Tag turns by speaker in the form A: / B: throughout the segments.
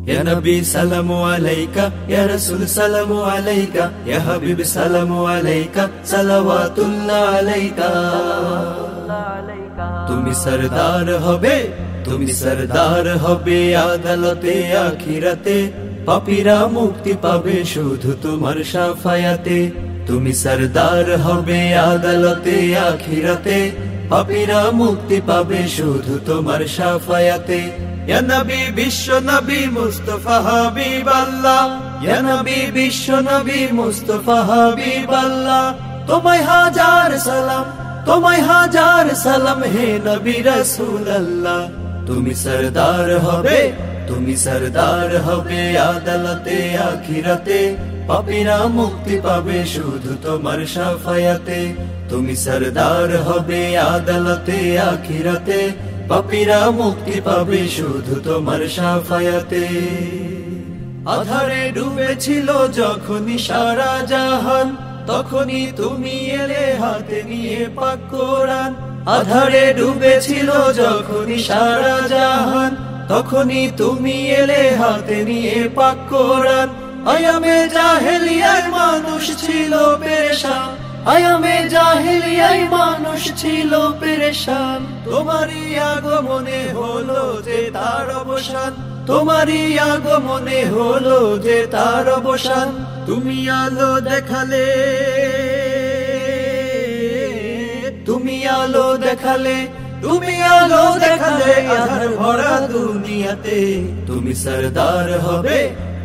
A: ইয়া নবী সালামু আলাইকা, ইয়া রাসূল সালামু আলাইকা, ইয়া হাবিব সালামু আলাইকা, সালাওয়াতুল্লাহ আলাইকা। তুমি সরদার হবে, তুমি সরদার হবে আদালতে আখিরাতে, পাপীরা মুক্তি পাবে শুধু তোমার শাফায়াতে। তুমি সরদার হবে আদালতে আখিরাতে, পাপীরা মুক্তি পাবে শুধু তোমার শাফায়াতে। ইয়া নবী বিশ্ব নবী মুস্তাফা হাবিবাল্লাহ, ইয়া নবী বিশ্ব নবী মুস্তাফা হাবিবাল্লাহ, তোমায় হাজার সালাম, তোমায় হাজার সালাম হে নবী রাসূলুল্লাহ। তুমি সরদার হবে, তুমি সরদার হবে আদালতে আখিরাতে, পাপীরা মুক্তি পাবে শুধু তোমার শাফায়াতে। তুমি সরদার হবে আদালতে আখিরাতে, পাপীরা মুক্তি পাবে শুধু তোমার শাফায়াতে। আধারে ডুবেছিল যখনই সারা জাহান, তখনই তুমি এলে হাতে নিয়ে পাক কোরআন। আধারে ডুবেছিল যখনই সারা জাহান, তখনই তুমি এলে হাতে নিয়ে পাক কোরআন। আয়ামে জাহেলিয়ায় মানুষ ছিল পেরেশান, আয়ামে জাহেলিয়ায় মানুষ ছিল পেরেশান, তোমারই আগমনে হলো যে তার অবসান, তোমারই আগমনে হলো যে তার অবসান। তুমি আলো দেখালে, তুমি আলো দেখালে, তুমি আলো দেখালে আধার ভরা দুনিয়াতে। তুমি সরদার হবে,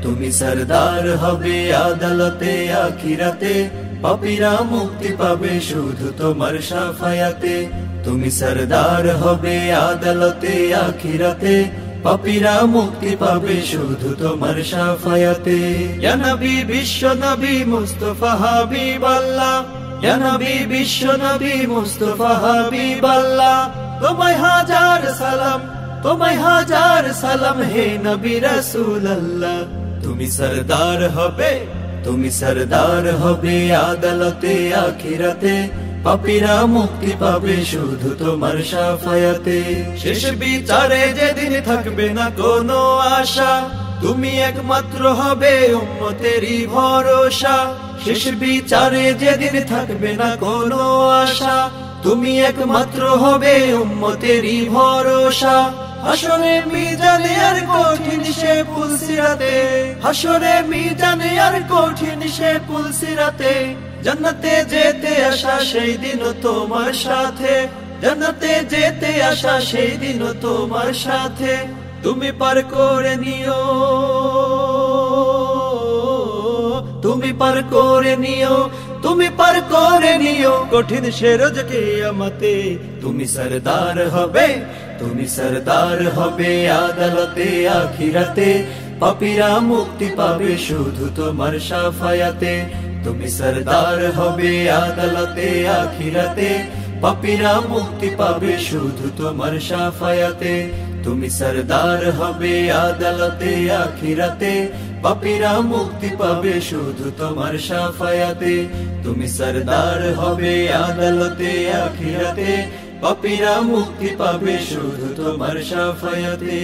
A: তুমি সরদার হবে আদালতে আখিরাতে, পাপীরা মুক্তি পাবে শুধু তোমার শাফায়াতে। তুমি সরদার হবে আদালতে আখিরাতে, পাপীরা মুক্তি পাবে শুধু তোমার শাফায়াতে। ইয়া নবী বিশ্ব নবী মুস্তাফা হাবিবাল্লাহ, ইয়া নবী বিশ্ব নবী মুস্তাফা হাবিবাল্লাহ, তোমায় হাজার সালাম, তোমায় হাজার সালাম হে নবী রাসূলুল্লাহ। তুমি সরদার হবে, তুমি সরদার হবে আদালতে আখিরাতে, পাপীরা মুক্তি পাবে শুধু তোমার শাফায়াতে। শেষ বিচারে যেদিন থাকবে না কোনো আশা, তুমি একমাত্র হবে উম্মতেরই ভরসা। শেষ বিচারে যেদিন থাকবে না কোনো আশা, তুমি একমাত্র হবে উম্মতেরই ভরসা। হাসরে মিজানে আর কঠিন সে পুলসিরাতে, হাসরে মিজানে আর কঠিন সে পুলসিরাতে, জান্নাতে যেতে আসা সেই দিন তোমার সাথে, জান্নাতে যেতে আসা সেই দিন তোমার সাথে। তুমি পার করে নিও, তুমি পার করে নিও, তুমি পার করে নিও কঠিন সে রোজ কিয়ামতে। তুমি সরদার হবে, তুমি সরদার হবে আদালতে আখিরাতে, পাপীরা মুক্তি পাবে শুধু তোমার শাফায়াতে। তুমি সরদার হবে আদালতে আখিরাতে, পাপীরা মুক্তি পাবে শুধু তোমার শাফায়াতে। তুমি সরদার হবে আদালতে আখিরাতে, পাপীরা মুক্তি পাবে শুধু তোমার শাফায়াতে। তুমি সরদার হবে আদালতে আখিরাতে, পাপীরা মুক্তি পাবে শুধু তোমার শাফায়াতে।